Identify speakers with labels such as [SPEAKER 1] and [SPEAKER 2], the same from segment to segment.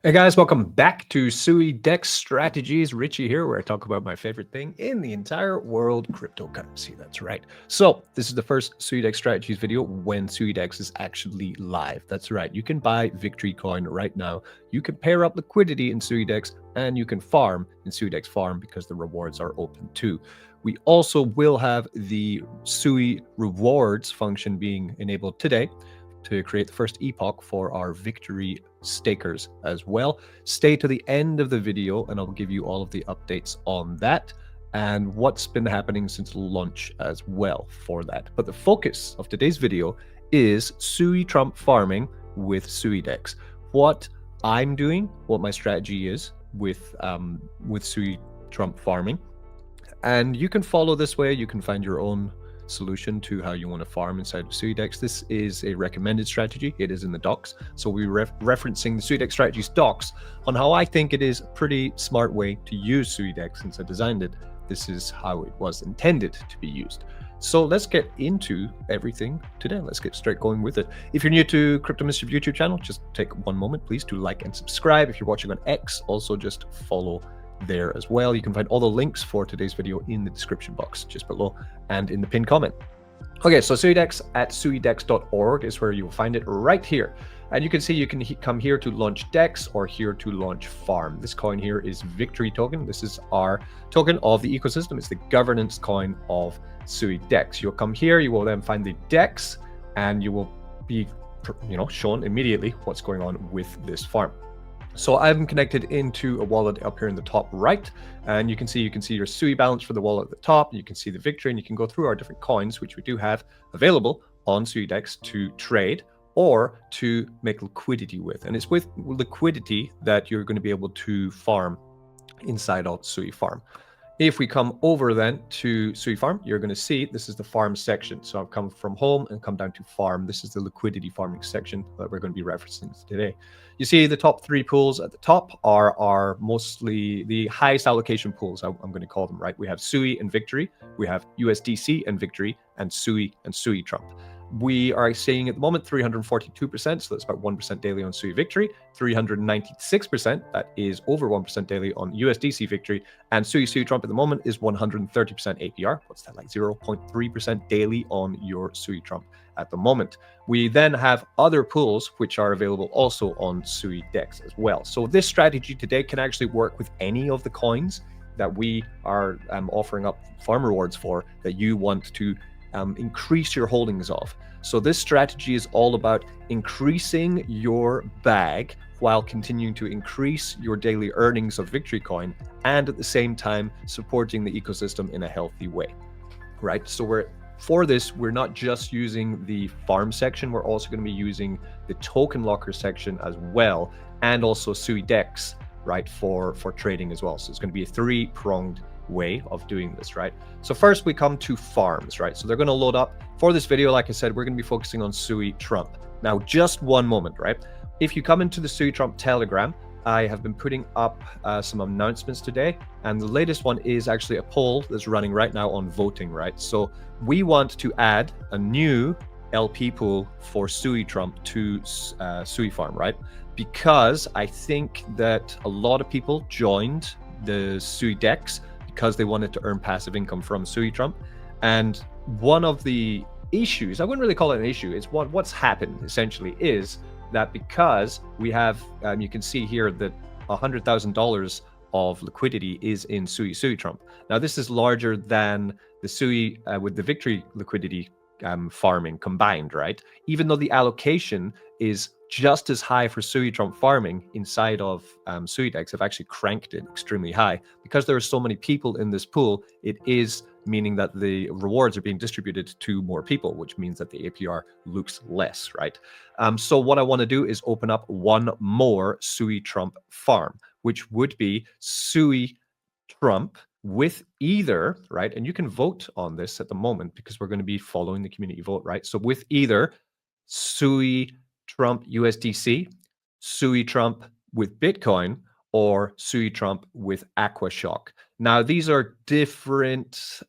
[SPEAKER 1] Hey guys, welcome back to SuiDex Strategies. Richie here, where I talk about my favorite thing in the entire world, cryptocurrency. That's right. So this is the first SuiDex Strategies video when Suidex is actually live. That's right. You can buy Victory Coin right now. You can pair up liquidity in Suidex, and you can farm in Suidex Farm because the rewards are open too. We also will have the Sui rewards function being enabled today to create the first epoch for our victory stakers as well. Stay to the end of the video and I'll give you all of the updates on that and what's been happening since launch as well for that. But the focus of today's video is Suie Trump farming with Suidex. What I'm doing, what my strategy is with Suie Trump farming. And you can follow this way. You can find your own solution to how you want to farm inside of Sooidex. This is a recommended strategy. It is in the docs. So we're referencing the Sooidex strategies docs on how I think it is a pretty smart way to use Sooidex. Since I designed it, this is how it was intended to be used. So let's get into everything today. Let's get straight going with it. If you're new to Crypto Mischief YouTube channel, just take one moment, please, to like and subscribe. If you're watching on X, also just follow there as well. You can find all the links for today's video in the description box just below and in the pinned comment. Okay, so Suidex at suidex.org is where you'll find it right here. And you can see you can come here to launch DEX or here to launch farm. This coin here is Victory token. This is our token of the ecosystem. It's the governance coin of Suidex. You'll come here, you will then find the DEX, and you will be shown immediately what's going on with this farm. So I'm connected into a wallet up here in the top right, and you can see your Sui balance for the wallet at the top. You can see the Victory, and you can go through our different coins, which we do have available on Suidex to trade or to make liquidity with. And it's with liquidity that you're going to be able to farm inside of Sui Farm. If we come over then to Sui Farm, you're going to see this is the farm section. So I've come from home and come down to farm. This is the liquidity farming section that we're going to be referencing today. You see the top three pools at the top are mostly the highest allocation pools, I'm going to call them, right? We have Sui and Victory, we have USDC and Victory, and Sui Trump. We are seeing at the moment 342%, so that's about 1% daily on Sui Victory, 396%, that is over 1% daily on USDC Victory, and Sui Trump at the moment is 130% APR. What's that, like 0.3% daily on your Sui Trump at the moment. We then have other pools which are available also on Suidex as well. So this strategy today can actually work with any of the coins that we are offering up farm rewards for that you want to increase your holdings of. So this strategy is all about increasing your bag while continuing to increase your daily earnings of Victory Coin and at the same time supporting the ecosystem in a healthy way, right? So for this, we're not just using the farm section, we're also going to be using the token locker section as well, and also Suidex, right, for trading as well. So it's going to be a three-pronged way of doing this, right? So first we come to farms, right? So they're going to load up. For this video, like I said, we're going to be focusing on Suie Trump. Now, just one moment, right? If you come into the Suie Trump Telegram, I have been putting up some announcements today, and the latest one is actually a poll that's running right now on voting, right? So we want to add a new LP pool for Suie Trump to Sui Farm, right? Because I think that a lot of people joined the Suidex because they wanted to earn passive income from Suie Trump. And one of the issues, I wouldn't really call it an issue, it's what's happened essentially is that because we have, you can see here that $100,000 of liquidity is in Sui Trump. Now this is larger than the Sui with the Victory liquidity farming combined, right? Even though the allocation is just as high for Sui Trump farming inside of Suidex, have actually cranked it extremely high. Because there are so many people in this pool, it is meaning that the rewards are being distributed to more people, which means that the APR looks less, right? So what I want to do is open up one more Sui Trump farm, which would be Sui Trump with either, right? And you can vote on this at the moment because we're going to be following the community vote, right? So with either Sui Trump USDC, Sui Trump with Bitcoin, or Sui Trump with Aquashock. Now, these are different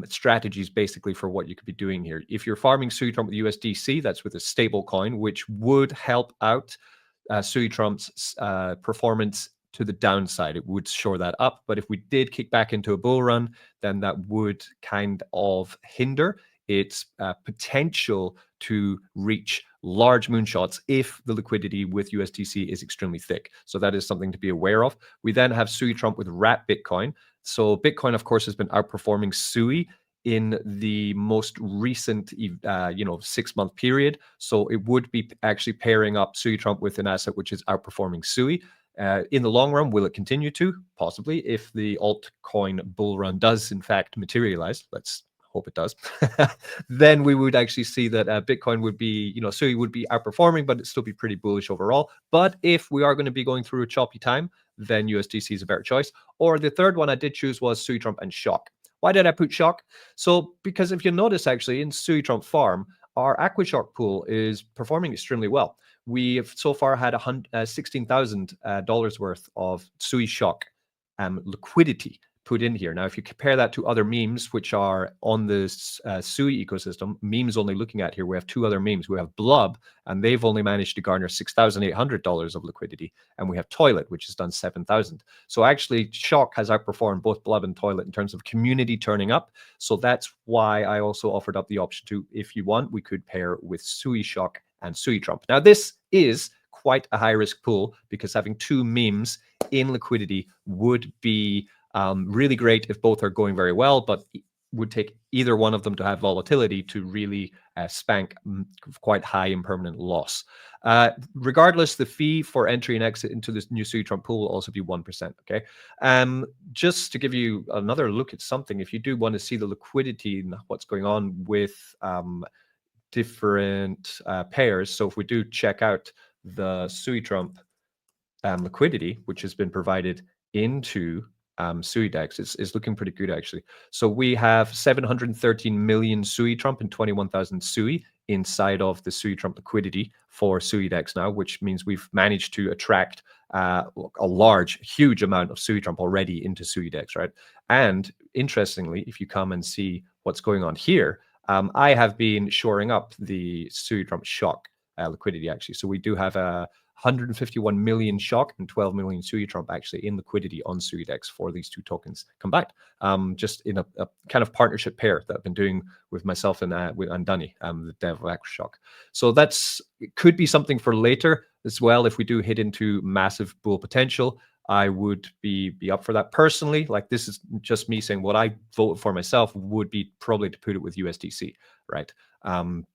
[SPEAKER 1] strategies basically for what you could be doing here. If you're farming Sui Trump with USDC, that's with a stable coin, which would help out Suie Trump's performance to the downside. It would shore that up. But if we did kick back into a bull run, then that would kind of hinder its potential to reach large moonshots if the liquidity with USDC is extremely thick. So that is something to be aware of. We then have Suie Trump with wrap Bitcoin. So Bitcoin, of course, has been outperforming Suie in the most recent 6-month period. So it would be actually pairing up Suie Trump with an asset which is outperforming Suie. In the long run, will it continue to? Possibly, if the altcoin bull run does in fact materialize. Let's hope it does. Then we would actually see that Bitcoin would be, Suie would be outperforming, but it'd still be pretty bullish overall. But if we are going to be going through a choppy time, then USDC is a better choice. Or the third one I did choose was Suie Trump and Shock. Why did I put Shock? So because if you notice, actually, in Suie Trump Farm, our AquaShock pool is performing extremely well. We have so far had $16,000 worth of Suie Shock liquidity put in here. Now, if you compare that to other memes, which are on the Suie ecosystem, memes only looking at here, we have two other memes. We have Blub, and they've only managed to garner $6,800 of liquidity. And we have Toilet, which has done 7,000. So actually, Shock has outperformed both Blub and Toilet in terms of community turning up. So that's why I also offered up the option to, if you want, we could pair with Suie Shock and Suie Trump. Now, this is quite a high risk pool because having two memes in liquidity would be really great if both are going very well, but would take either one of them to have volatility to really spank quite high impermanent loss. Regardless, the fee for entry and exit into this new Suie Trump pool will also be 1%. Okay. Just to give you another look at something, if you do want to see the liquidity and what's going on with different pairs. So if we do check out the Suie Trump liquidity, which has been provided into Sooidex, is looking pretty good, actually. So we have 713 million Suie Trump and 21,000 Suie inside of the Suie Trump liquidity for Sooidex now, which means we've managed to attract a huge amount of Suie Trump already into Sooidex, right? And interestingly, if you come and see what's going on here, I have been shoring up the Suie Trump Shock liquidity, actually. So we do have a 151 million Shock and 12 million Suie Trump actually in liquidity on Sooidex for these two tokens combined, just in a kind of partnership pair that I've been doing with myself and Dunny, the dev of AquaShock. So it could be something for later as well. If we do hit into massive bull potential, I would be up for that personally. Like, this is just me saying what I voted for myself would be probably to put it with USDC, right?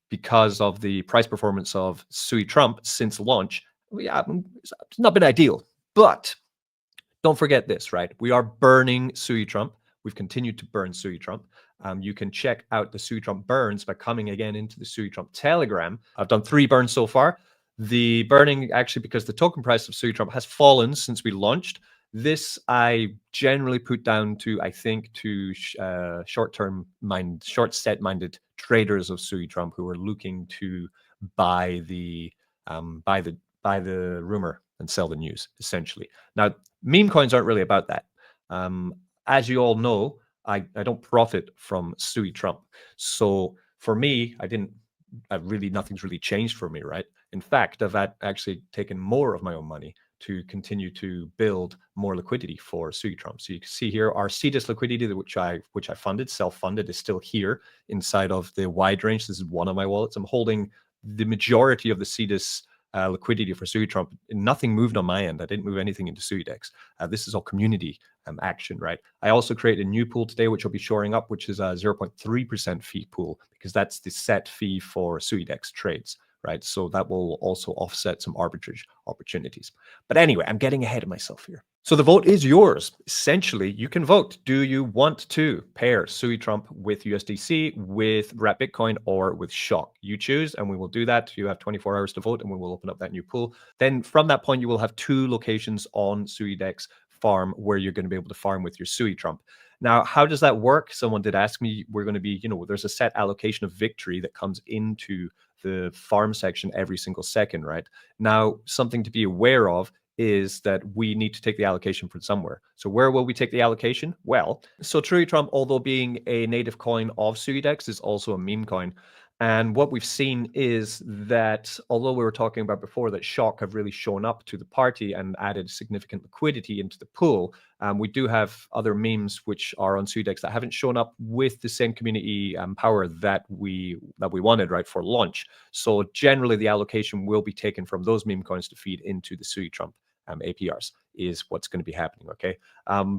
[SPEAKER 1] Because of the price performance of Suie Trump since launch. Yeah, it's not been ideal, but don't forget this, right? We are burning Suie Trump. We've continued to burn Suie Trump. You can check out the Suie Trump burns by coming again into the Suie Trump Telegram. I've done 3 burns so far. The burning, actually, because the token price of Suie Trump has fallen since we launched. This I generally put down to, I think, to short set minded traders of Suie Trump who are looking to buy the rumor and sell the news, essentially. Now, meme coins aren't really about that. As you all know, I don't profit from Suie Trump. So for me, nothing's really changed for me, right? In fact, I've actually taken more of my own money to continue to build more liquidity for Suie Trump. So you can see here our SuiDex liquidity, which I funded, self-funded, is still here inside of the wide range. This is one of my wallets. I'm holding the majority of the SuiDex liquidity for Suie Trump. Nothing moved on my end. I didn't move anything into Sooidex. This is all community action, right? I also created a new pool today, which I'll be shoring up, which is a 0.3% fee pool, because that's the set fee for Sooidex trades, right? So that will also offset some arbitrage opportunities. But anyway, I'm getting ahead of myself here. So the vote is yours. Essentially, you can vote. Do you want to pair Suie Trump with USDC, with wrap Bitcoin, or with Shock? You choose, and we will do that. You have 24 hours to vote, and we will open up that new pool. Then from that point, you will have 2 locations on Sooidex Farm where you're going to be able to farm with your Suie Trump. Now, how does that work? Someone did ask me. We're going to be, there's a set allocation of victory that comes into the farm section every single second, right? Now, something to be aware of is that we need to take the allocation from somewhere. So where will we take the allocation? Well, so Suie Trump, although being a native coin of Sooidex, is also a meme coin. And what we've seen is that although we were talking about before that Shock have really shown up to the party and added significant liquidity into the pool, we do have other memes which are on Suidex that haven't shown up with the same community power that we wanted, right, for launch. So generally, the allocation will be taken from those meme coins to feed into the Suie Trump APRs is what's going to be happening. Okay,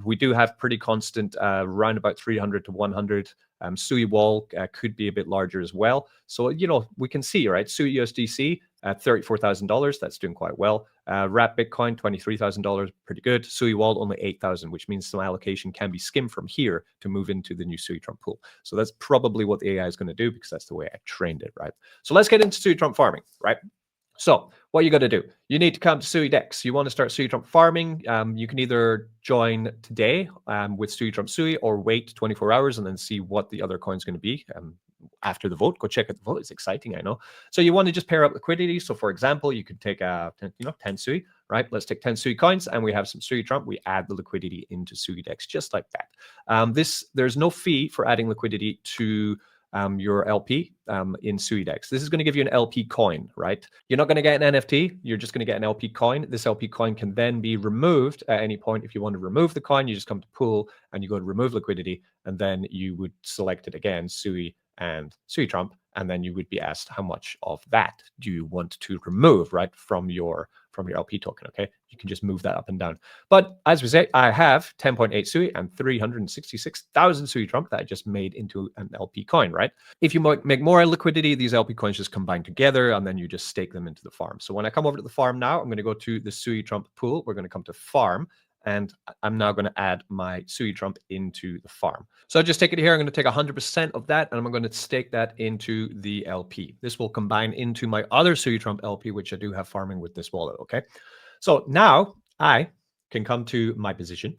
[SPEAKER 1] we do have pretty constant around about 300 to 100. Sui wall could be a bit larger as well. So, you know, we can see, right? Sui USDC at $34,000. That's doing quite well. Wrap Bitcoin, $23,000. Pretty good. Sui wall, only 8,000, which means some allocation can be skimmed from here to move into the new Sui Trump pool. So that's probably what the AI is going to do because that's the way I trained it, right? So let's get into Sui Trump farming, right? So what you got to do, you need to come to Sooidex. You want to start Suie Trump farming. You can either join today with Suie Trump Sui or wait 24 hours and then see what the other coin's going to be after the vote. Go check out the vote. It's exciting, I know. So you want to just pair up liquidity. So for example, you could take 10 Sui, right? Let's take 10 Sui coins and we have some Suie Trump. We add the liquidity into Sooidex just like that. There's no fee for adding liquidity to your LP in Suidex. This is going to give you an LP coin, right? You're not going to get an NFT. You're just going to get an LP coin. This LP coin can then be removed at any point. If you want to remove the coin, you just come to pool and you go to remove liquidity, and then you would select it again, Sui and Suie Trump, and then you would be asked how much of that do you want to remove, right, from your LP token. Okay, you can just move that up and down. But as we say, I have 10.8 Sui and 366,000 Suie Trump that I just made into an LP coin, right? If you make more liquidity, these LP coins just combine together and then you just stake them into the farm. So when I come over to the farm now, I'm going to go to the Suie Trump pool. We're going to come to farm. And I'm now going to add my Suie Trump into the farm. So I just take it here. I'm going to take 100% of that, and I'm going to stake that into the LP. This will combine into my other Suie Trump LP, which I do have farming with this wallet. Okay. So now I can come to my position.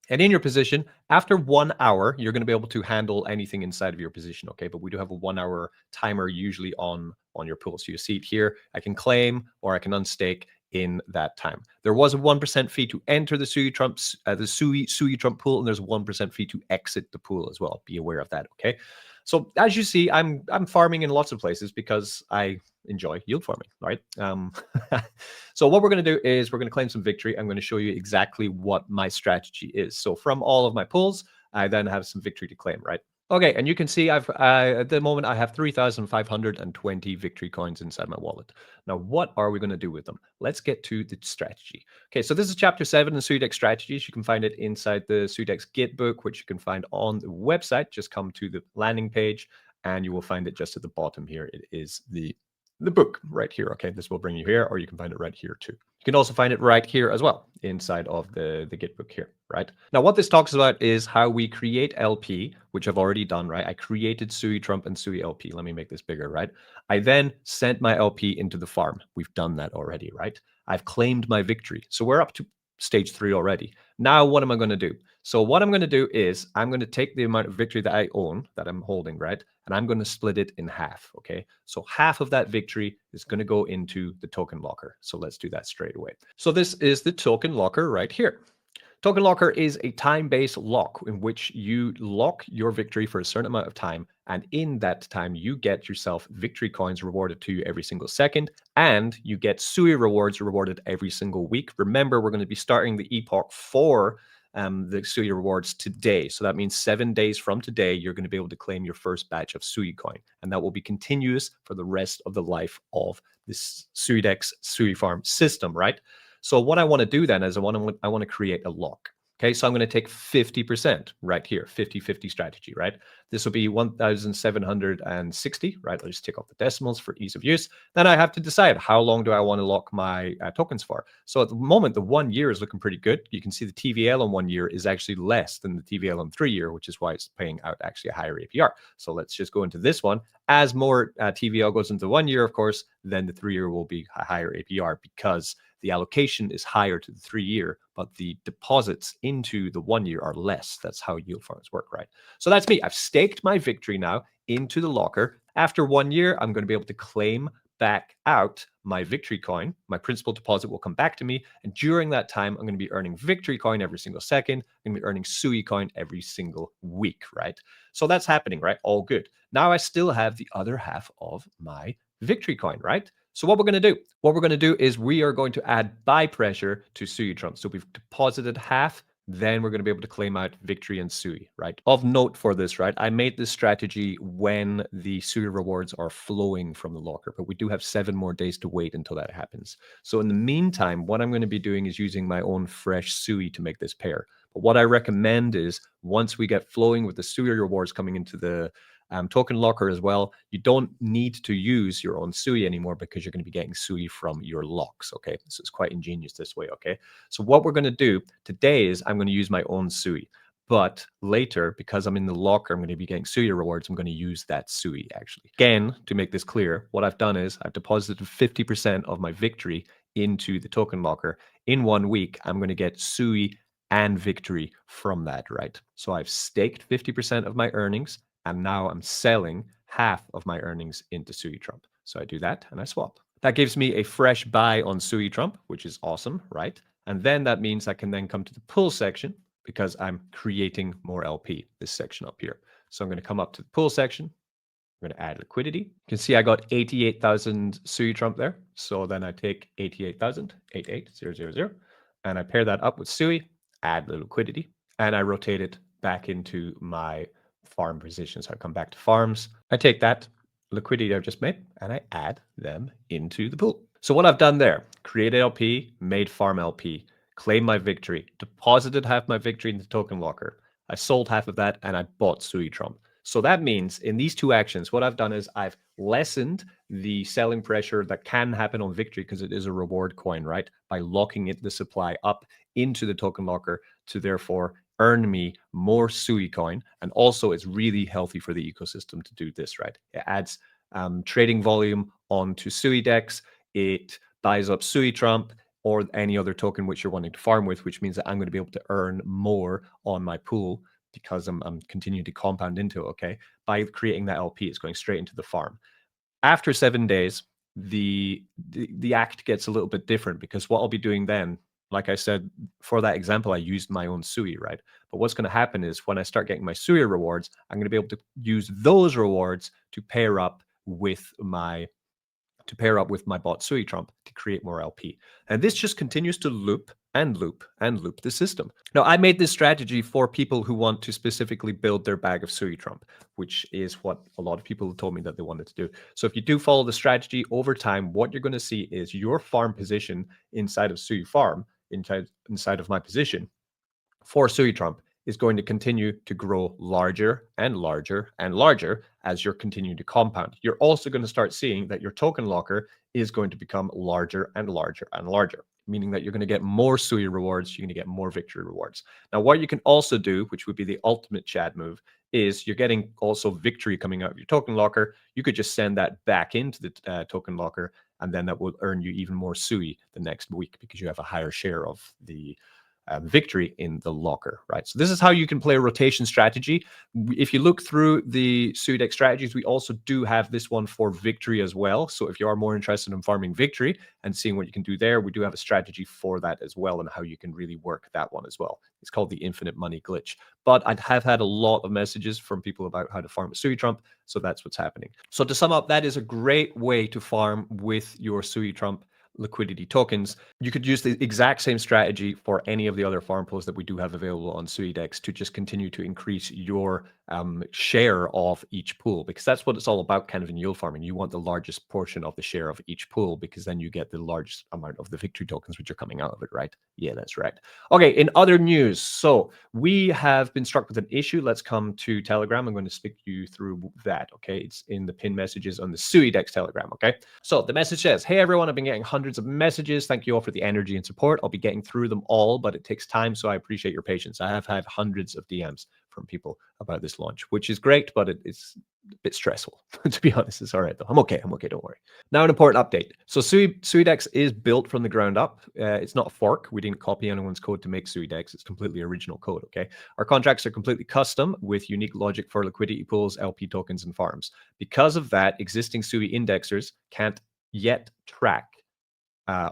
[SPEAKER 1] And in your position, after 1 hour, you're going to be able to handle anything inside of your position. Okay. But we do have a 1 hour timer usually on your pool. So you see it here. I can claim or I can unstake in that time. There was a 1% fee to enter the Suie Trumps, the Suie Trump pool, and there's a 1% fee to exit the pool as well. Be aware of that, okay? So as you see, I'm farming in lots of places because I enjoy yield farming, right? So what we're going to do is we're going to claim some victory. I'm going to show you exactly what my strategy is. So from all of my pools, I then have some victory to claim, right? Okay, and you can see I've at the moment I have 3,520 victory coins inside my wallet. Now, what are we going to do with them? Let's get to the strategy. Okay, so this is chapter 7 in Suidex strategies. You can find it inside the Suidex Git book, which you can find on the website. Just come to the landing page and you will find it just at the bottom here. It is the book right here. Okay, this will bring you here, or you can find it right here too. You can also find it right here as well inside of the Git book here, right? Now, what this talks about is how we create LP, which I've already done, right? I created Suie Trump and Sui LP. Let me make this bigger, right? I then sent my LP into the farm. We've done that already, right? I've claimed my victory. So we're up to stage 3 already. Now, what am I going to do? So what I'm going to do is I'm going to take the amount of victory that I own, that I'm holding, right? And I'm going to split it in half, okay? So half of that victory is going to go into the token locker. So let's do that straight away. So this is the token locker right here. Token locker is a time-based lock in which you lock your victory for a certain amount of time. And in that time, you get yourself victory coins rewarded to you every single second. And you get Sui rewards rewarded every single week. Remember, we're going to be starting the epoch for the Sui rewards today. So that means 7 days from today, you're going to be able to claim your first batch of Sui coin. And that will be continuous for the rest of the life of this Sooidex Sui farm system, right? So what I want to do then is I want to create a lock. Okay, so I'm going to take 50% right here, 50-50 strategy, right? This will be 1,760, right? I'll just take off the decimals for ease of use. Then I have to decide how long do I want to lock my tokens for. So at the moment, the 1 year is looking pretty good. You can see the TVL on 1 year is actually less than the TVL on 3 year, which is why it's paying out actually a higher APR. So let's just go into this one. As more TVL goes into 1 year, of course, then the 3 year will be a higher APR because the allocation is higher to the 3 year, but the deposits into the 1 year are less. That's how yield farms work, right? So that's me. I've staked my victory now into the locker. After 1 year, I'm going to be able to claim back out my victory coin. My principal deposit will come back to me. And during that time, I'm going to be earning victory coin every single second. I'm going to be earning Suie coin every single week, right? So that's happening, right? All good. Now I still have the other half of my victory coin, right? So what we're going to do, is we are going to add buy pressure to Suie Trump. So we've deposited half, then we're going to be able to claim out victory and Suie, right? Of note for this, right? I made this strategy when the Suie rewards are flowing from the locker, but we do have 7 more days to wait until that happens. So in the meantime, what I'm going to be doing is using my own fresh Suie to make this pair. But what I recommend is once we get flowing with the Suie rewards coming into the token locker as well, you don't need to use your own Suie anymore because you're going to be getting Suie from your locks. Okay, so it's quite ingenious this way. Okay, so what we're going to do today is I'm going to use my own Suie, but later, because I'm in the locker, I'm going to be getting Suie rewards. I'm going to use that Suie actually. Again, to make this clear, what I've done is I've deposited 50% of my victory into the token locker. In 1 week, I'm going to get Suie and victory from that, right? So I've staked 50% of my earnings, and now I'm selling half of my earnings into Suie Trump. So I do that and I swap. That gives me a fresh buy on Suie Trump, which is awesome, right? And then that means I can then come to the pull section because I'm creating more LP, this section up here. So I'm going to come up to the pull section. I'm going to add liquidity. You can see I got 88,000 Suie Trump there. So then I take 88,000, 88,000, and I pair that up with Suie, add the liquidity, and I rotate it back into my farm position. So I come back to farms. I take that liquidity I've just made and I add them into the pool. So what I've done there, created LP, made farm LP, claimed my victory, deposited half my victory in the token locker. I sold half of that and I bought Suie Trump. So that means in these 2 actions, what I've done is I've lessened the selling pressure that can happen on victory because it is a reward coin, right? By locking the supply up into the token locker to therefore earn me more Suie coin. And also it's really healthy for the ecosystem to do this, right? It adds trading volume onto Sooidex. It buys up Suie Trump or any other token which you're wanting to farm with, which means that I'm going to be able to earn more on my pool because I'm continuing to compound into it, okay? By creating that LP, it's going straight into the farm. After 7 days, the act gets a little bit different because what I'll be doing then, like I said, for that example, I used my own Suie, right? But what's going to happen is when I start getting my Suie rewards, I'm going to be able to use those rewards to pair up with my bot Suie Trump to create more LP. And this just continues to loop and loop and loop the system. Now, I made this strategy for people who want to specifically build their bag of Suie Trump, which is what a lot of people told me that they wanted to do. So if you do follow the strategy over time, what you're going to see is your farm position inside of Suie Farm, inside of my position for Suie Trump is going to continue to grow larger and larger and larger as you're continuing to compound. You're also going to start seeing that your token locker is going to become larger and larger and larger, meaning that you're going to get more Suie rewards, you're going to get more victory rewards. Now, what you can also do, which would be the ultimate Chad move, is you're getting also victory coming out of your token locker. You could just send that back into the token locker, and then that will earn you even more Suie the next week because you have a higher share of the victory in the locker, right? So this is how you can play a rotation strategy. If you look through the Suidex strategies, we also do have this one for victory as well. So if you are more interested in farming victory and seeing what you can do there, we do have a strategy for that as well and how you can really work that one as well. It's called the infinite money glitch. But I have had a lot of messages from people about how to farm a Suie Trump, so that's what's happening. So to sum up, that is a great way to farm with your Suie Trump liquidity tokens. You could use the exact same strategy for any of the other farm pools that we do have available on Sooidex to just continue to increase your share of each pool, because that's what it's all about kind of in yield farming. You want the largest portion of the share of each pool because then you get the largest amount of the victory tokens which are coming out of it, right? Yeah, that's right. Okay, in other news, so we have been struck with an issue. Let's come to Telegram. I'm going to speak you through that, okay? It's in the pinned messages on the Sooidex Telegram, okay? So the message says, hey everyone, I've been getting hundreds of messages. Thank you all for the energy and support. I'll be getting through them all, but it takes time, so I appreciate your patience. I have had hundreds of DMs from people about this launch, which is great, but it's a bit stressful. To be honest, it's all right though. I'm okay, don't worry. Now an important update. So Suidex is built from the ground up. It's not a fork. We didn't copy anyone's code to make Suidex. It's completely original code, okay? Our contracts are completely custom with unique logic for liquidity pools, LP tokens, and farms. Because of that, existing Sui indexers can't yet track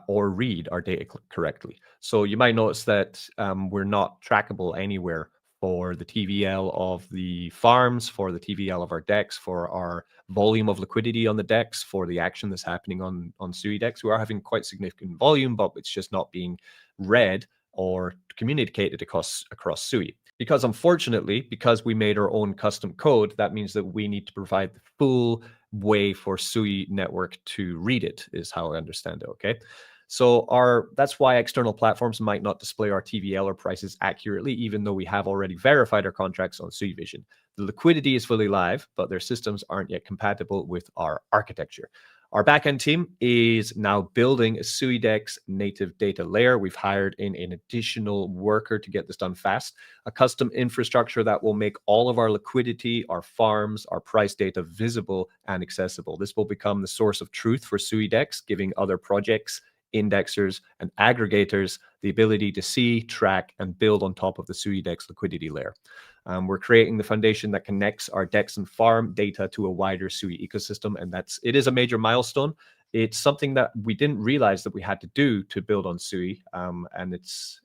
[SPEAKER 1] or read our data correctly. So you might notice that we're not trackable anywhere for the TVL of the farms, for the TVL of our DEX, for our volume of liquidity on the DEX, for the action that's happening on SuiDex. We are having quite significant volume, but it's just not being read or communicated across Sui. Because unfortunately, because we made our own custom code, that means that we need to provide the full way for Sui network to read it, is how I understand it, okay? So that's why external platforms might not display our TVL or prices accurately, even though we have already verified our contracts on Sui Vision. The liquidity is fully live, but their systems aren't yet compatible with our architecture. Our backend team is now building a SuiDex native data layer. We've hired in an additional worker to get this done fast, a custom infrastructure that will make all of our liquidity, our farms, our price data visible and accessible. This will become the source of truth for SuiDex, giving other projects, indexers, and aggregators the ability to see, track, and build on top of the SuiDex liquidity layer. We're creating the foundation that connects our DEX and farm data to a wider Sui ecosystem, and it is a major milestone. It's something that we didn't realize that we had to do to build on Sui, and it's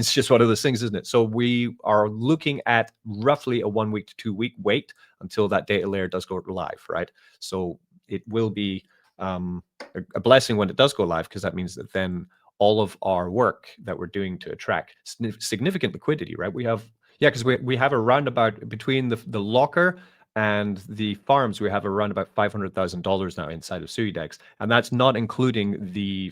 [SPEAKER 1] just one of those things, isn't it? So we are looking at roughly a 1 week to 2 week wait until that data layer does go live, right? So it will be a blessing when it does go live, because that means that then all of our work that we're doing to attract significant liquidity, right? Because we have a roundabout between the locker and the farms. We have around about $500,000 now inside of SuiDex, and that's not including the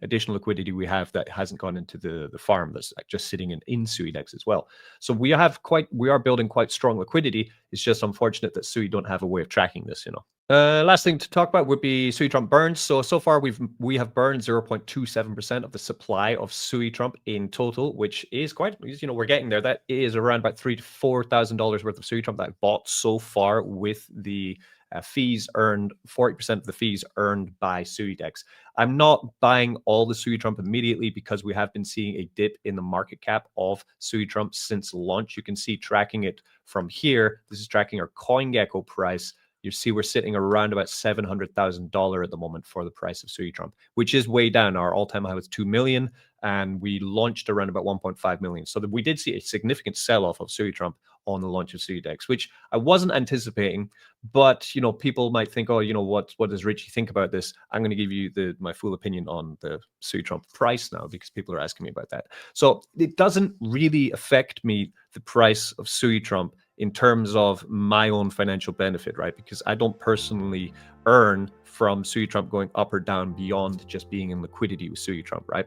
[SPEAKER 1] additional liquidity we have that hasn't gone into the farm, that's like just sitting in SuiDex as well. So we are building quite strong liquidity. It's just unfortunate that Sui don't have a way of tracking this, you know. Last thing to talk about would be SuiTrump burns. So far we have burned 0.27% of the supply of SuiTrump in total, which is quite, you know, we're getting there. That is around about $3,000 to $4,000 worth of SuiTrump that I bought so far, with the fees earned, 40% of the fees earned by SuiDex. I'm not buying all the SuiTrump immediately because we have been seeing a dip in the market cap of SuiTrump since launch. You can see tracking it from here. This is tracking our CoinGecko price. You see we're sitting around about $700,000 at the moment for the price of Suie Trump, which is way down. Our all-time high was 2 million, and we launched around about 1.5 million. So we did see a significant sell-off of Suie Trump on the launch of Sooidex, which I wasn't anticipating. But, you know, people might think, oh, you know, what does Richie think about this? I'm going to give you my full opinion on the Suie Trump price now, because people are asking me about that. So it doesn't really affect me, the price of Suie Trump, in terms of my own financial benefit, right? Because I don't personally earn from Suie Trump going up or down beyond just being in liquidity with Suie Trump, right?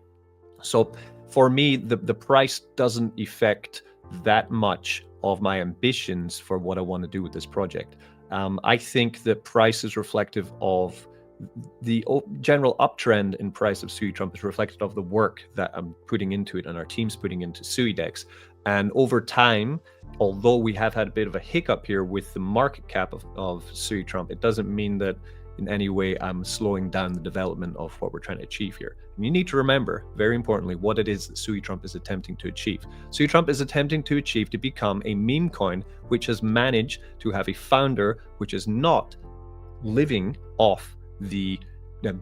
[SPEAKER 1] So for me, the price doesn't affect that much of my ambitions for what I want to do with this project. I think the price is reflective of the general uptrend in price of Suie Trump, is reflected of the work that I'm putting into it and our team's putting into Sooidex. And over time, although we have had a bit of a hiccup here with the market cap of Suie Trump, it doesn't mean that in any way I'm slowing down the development of what we're trying to achieve here. And you need to remember, very importantly, what it is that Suie Trump is attempting to achieve. Suie Trump is attempting to achieve to become a meme coin which has managed to have a founder which is not living off the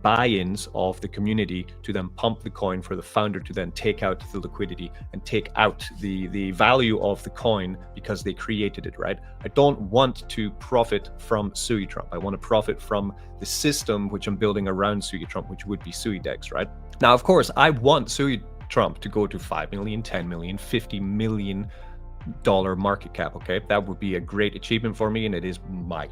[SPEAKER 1] buy-ins of the community to then pump the coin for the founder to then take out the liquidity and take out the value of the coin because they created it, right? I don't want to profit from Suie Trump. I want to profit from the system which I'm building around Suie Trump, which would be Sooidex, right? Now, of course, I want Suie Trump to go to 5 million, 10 million, $50 million market cap, okay? That would be a great achievement for me, and it is my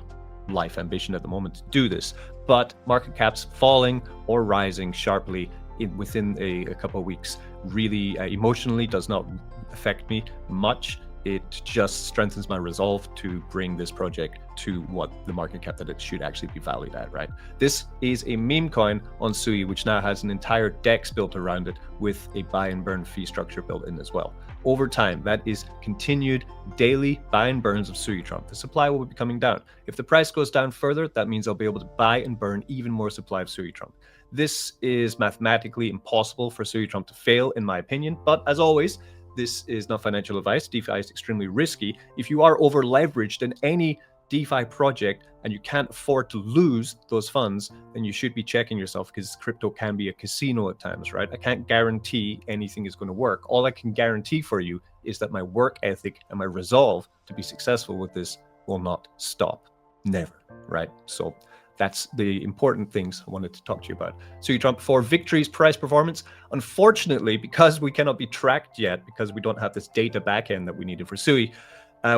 [SPEAKER 1] life ambition at the moment to do this. But market caps falling or rising sharply within a couple of weeks really emotionally does not affect me much. It just strengthens my resolve to bring this project to what the market cap that it should actually be valued at, right? This is a meme coin on Sui, which now has an entire DEX built around it with a buy and burn fee structure built in as well. Over time, that is continued daily buy and burns of Suie Trump. The supply will be coming down. If the price goes down further, that means I'll be able to buy and burn even more supply of Suie Trump. This is mathematically impossible for Suie Trump to fail, in my opinion. But as always, this is not financial advice. DeFi is extremely risky. If you are over leveraged in any DeFi project and you can't afford to lose those funds, then you should be checking yourself, because crypto can be a casino at times, right? I can't guarantee anything is going to work. All I can guarantee for you is that my work ethic and my resolve to be successful with this will not stop. Never, right? So that's the important things I wanted to talk to you about. SuiTrump for Victory's price performance. Unfortunately, because we cannot be tracked yet, because we don't have this data backend that we needed for Sui,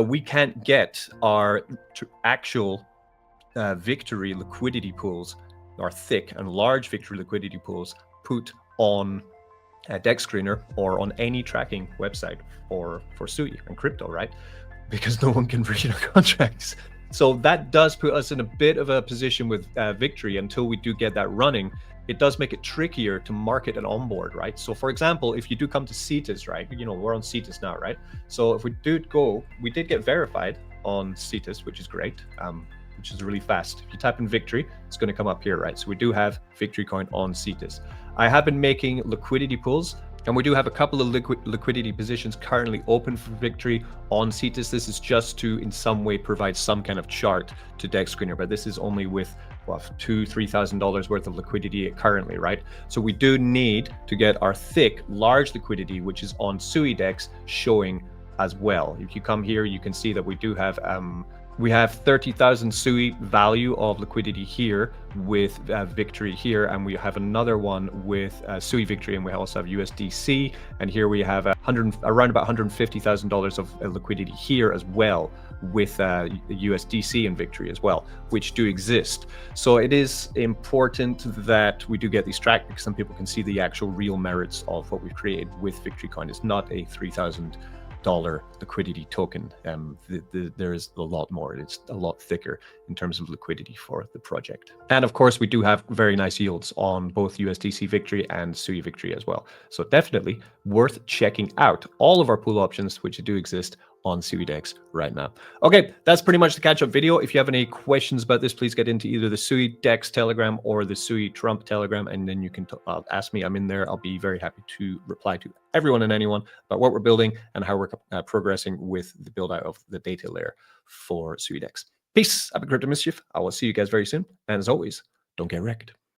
[SPEAKER 1] we can't get our actual Victory liquidity pools, our thick and large Victory liquidity pools, put on a Dex Screener or on any tracking website for Sui and crypto, right? Because no one can read our contracts. So that does put us in a bit of a position with Victory until we do get that running. It does make it trickier to market and onboard, right? So for example, if you do come to Cetus, right? You know, we're on Cetus now, right? So if we did get verified on Cetus, which is great, which is really fast. If you type in Victory, it's going to come up here, right? So we do have Victory coin on Cetus. I have been making liquidity pools, and we do have a couple of liquidity positions currently open for Victory on Cetus. This is just to, in some way, provide some kind of chart to Dex Screener, but this is only with $2,000-3,000 worth of liquidity currently, right? So we do need to get our thick, large liquidity, which is on Suidex, showing as well. If you come here, you can see that we do have we have 30,000 Sui value of liquidity here with Victory here, and we have another one with Sui Victory, and we also have USDC, and here we have around about $150,000 of liquidity here as well with USDC and Victory as well, which do exist. So it is important that we do get these tracked, because some people can see the actual real merits of what we've created with Victory coin. It's not a $3,000 liquidity token. There is a lot more. It's a lot thicker in terms of liquidity for the project. And of course, we do have very nice yields on both USDC Victory and Sui Victory as well. So definitely worth checking out all of our pool options, which do exist on Suidex right now. Okay, that's pretty much the catch-up video. If you have any questions about this, please get into either the Suidex Telegram or the Suie Trump Telegram, and then you can ask me. I'm in there. I'll be very happy to reply to everyone and anyone about what we're building and how we're progressing with the build out of the data layer for Suidex. Peace. I've been Crypto Mischief. I will see you guys very soon. And as always, don't get wrecked.